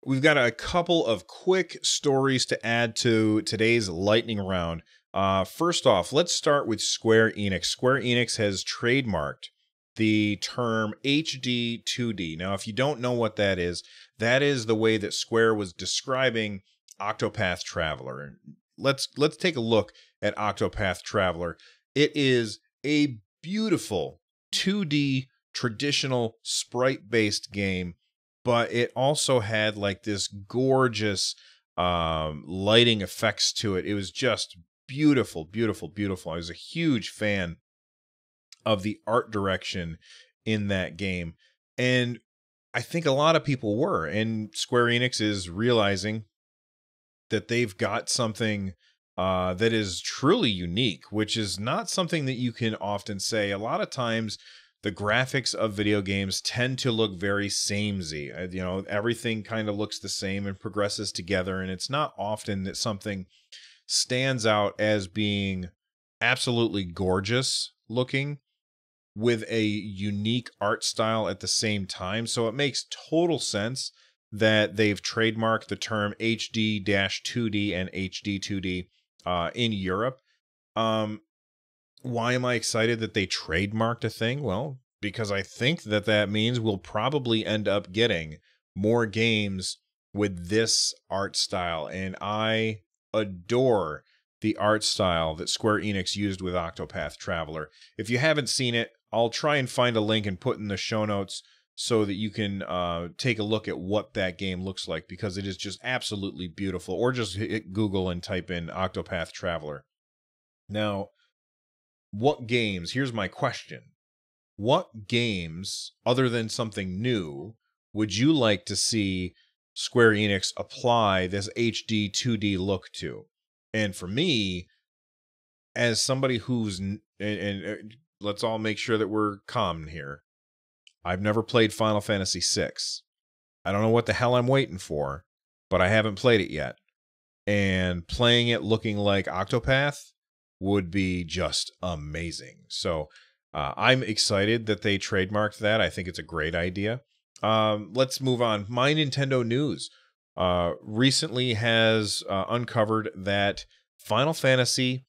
we've got a couple of quick stories to add to today's lightning round. First off, let's start with Square Enix. Square Enix has trademarked the term HD-2D. Now, if you don't know what that is the way that Square was describing Octopath Traveler. Let's take a look at Octopath Traveler. It is a beautiful 2D traditional sprite-based game, but it also had like this gorgeous lighting effects to it. It was just beautiful, beautiful, beautiful. I was a huge fan of the art direction in that game. And I think a lot of people were. And Square Enix is realizing that they've got something that is truly unique, which is not something that you can often say. A lot of times, the graphics of video games tend to look very samey. You know, everything kind of looks the same and progresses together, and it's not often that something stands out as being absolutely gorgeous looking with a unique art style at the same time. So it makes total sense that they've trademarked the term HD-2D and HD-2D in Europe. Why am I excited that they trademarked a thing? Well, because I think that means we'll probably end up getting more games with this art style. And I adore the art style that Square Enix used with Octopath Traveler. If you haven't seen it, I'll try and find a link and put in the show notes so that you can take a look at what that game looks like, because it is just absolutely beautiful. Or just hit Google and type in Octopath Traveler. Now, what games, here's my question. What games, other than something new, would you like to see Square Enix apply this HD 2D look to? And for me, as somebody who's, and let's all make sure that we're calm here, I've never played Final Fantasy VI. I don't know what the hell I'm waiting for, but I haven't played it yet. And playing it looking like Octopath would be just amazing. So I'm excited that they trademarked that. I think it's a great idea. Let's move on. My Nintendo News recently has uncovered that Final Fantasy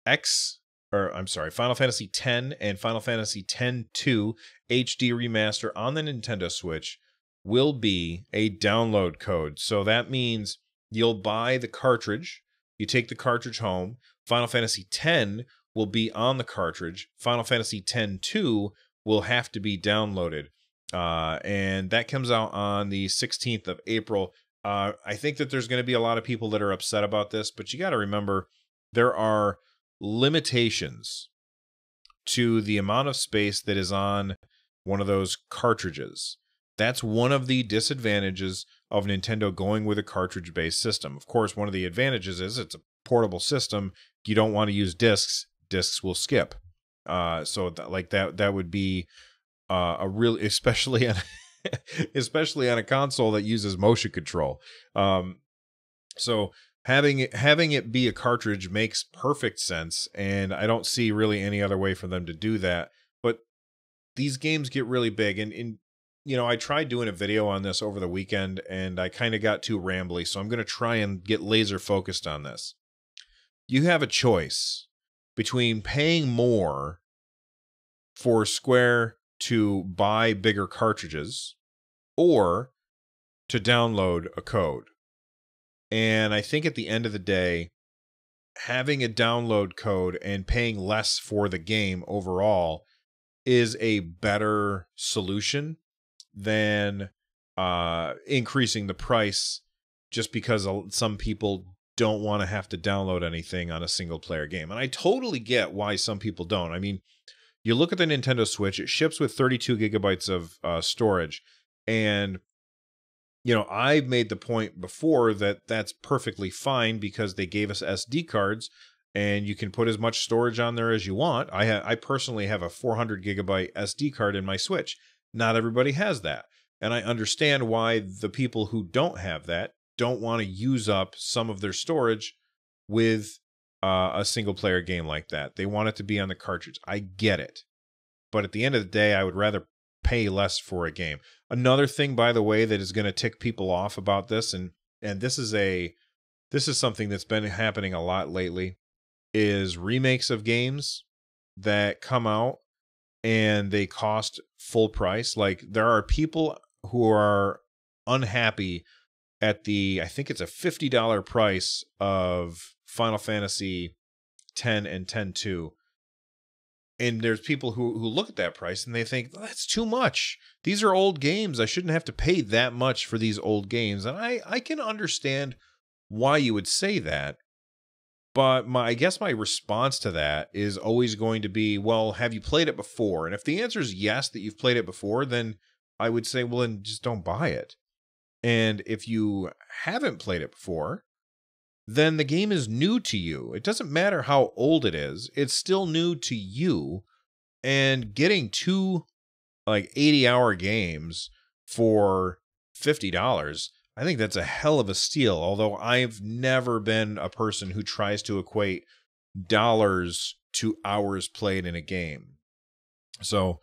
X, Final Fantasy X and Final Fantasy X-2 HD remaster on the Nintendo Switch will be a download code. So that means you'll buy the cartridge, you take the cartridge home, Final Fantasy X will be on the cartridge, Final Fantasy X-2 will have to be downloaded. And that comes out on the 16th of April. I think that there's going to be a lot of people that are upset about this, but you got to remember there are limitations to the amount of space that is on one of those cartridges. That's one of the disadvantages of Nintendo going with a cartridge-based system. Of course, one of the advantages is it's a portable system. You don't want to use discs. Discs will skip. That would be a real, especially on a console that uses motion control. So having it be a cartridge makes perfect sense, and I don't see really any other way for them to do that. But these games get really big, and you know, I tried doing a video on this over the weekend, and I kind of got too rambly, so I'm going to try and get laser focused on this. You have a choice between paying more for Square to buy bigger cartridges or to download a code. And I think at the end of the day, having a download code and paying less for the game overall is a better solution than increasing the price just because some people don't want to have to download anything on a single player game. And I totally get why some people don't. I mean, you look at the Nintendo Switch, it ships with 32 gigabytes of storage. And, you know, I've made the point before that that's perfectly fine because they gave us SD cards and you can put as much storage on there as you want. I personally have a 400 gigabyte SD card in my Switch. Not everybody has that. And I understand why the people who don't have that don't want to use up some of their storage with a single player game like that. They want it to be on the cartridge. I get it. But at the end of the day, I would rather pay less for a game. Another thing, by the way, that is going to tick people off about this, and this is something that's been happening a lot lately, is remakes of games that come out and they cost full price. Like, there are people who are unhappy at I think it's a $50 price of Final Fantasy X and X-2. And there's people who look at that price and they think, that's too much. These are old games. I shouldn't have to pay that much for these old games. And I can understand why you would say that. But I guess my response to that is always going to be, well, have you played it before? And if the answer is yes, that you've played it before, then I would say, well, then just don't buy it. And if you haven't played it before, then the game is new to you. It doesn't matter how old it is. It's still new to you. And getting two 80-hour games for $50, I think that's a hell of a steal. Although I've never been a person who tries to equate dollars to hours played in a game. So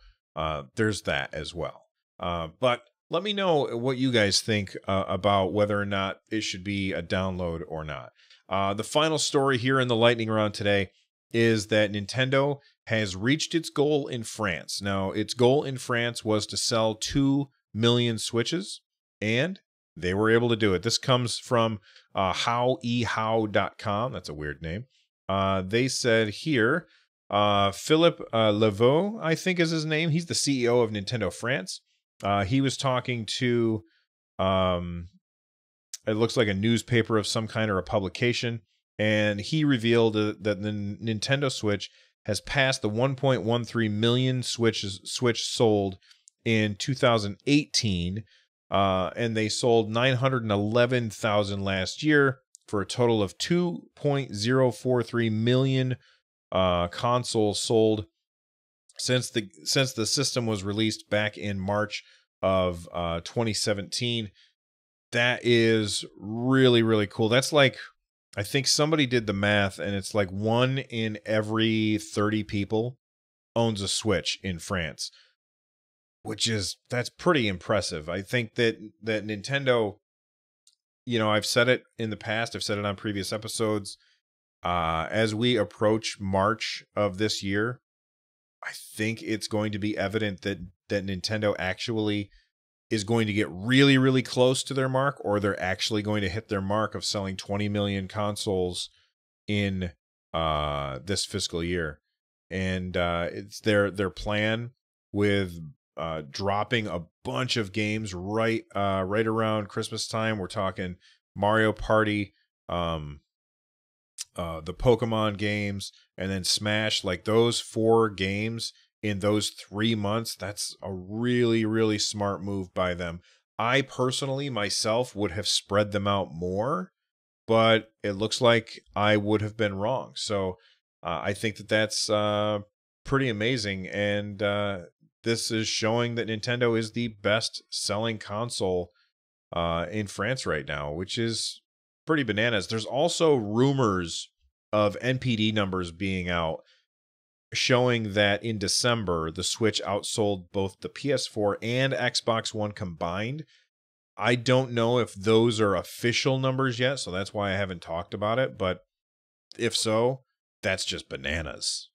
there's that as well. But let me know what you guys think about whether or not it should be a download or not. The final story here in the lightning round today is that Nintendo has reached its goal in France. Now, its goal in France was to sell 2 million Switches, and they were able to do it. This comes from howehow.com. That's a weird name. They said here, Philippe Laveau, I think is his name. He's the CEO of Nintendo France. He was talking to, it looks like a newspaper of some kind or a publication, and he revealed that the Nintendo Switch has passed the 1.13 million Switch sold in 2018, and they sold 911,000 last year for a total of 2.043 million consoles sold since the system was released back in March of 2017. That is really, really cool. That's like, I think somebody did the math, and it's like 1 in every 30 people owns a Switch in France, that's pretty impressive. I think that Nintendo, I've said it in the past, I've said it on previous episodes, as we approach March of this year, I think it's going to be evident that Nintendo actually is going to get really, really close to their mark, or they're actually going to hit their mark of selling 20 million consoles in this fiscal year. And it's their plan with dropping a bunch of games right around Christmas time. We're talking Mario Party, the Pokemon games, and then Smash. Like, those 4 games in those 3 months, that's a really, really smart move by them. I personally, myself, would have spread them out more, but it looks like I would have been wrong. So I think that's pretty amazing, and this is showing that Nintendo is the best selling console in France right now, which is pretty bananas. There's also rumors of NPD numbers being out showing that in December, the Switch outsold both the PS4 and Xbox One combined. I don't know if those are official numbers yet, so that's why I haven't talked about it. But if so, that's just bananas.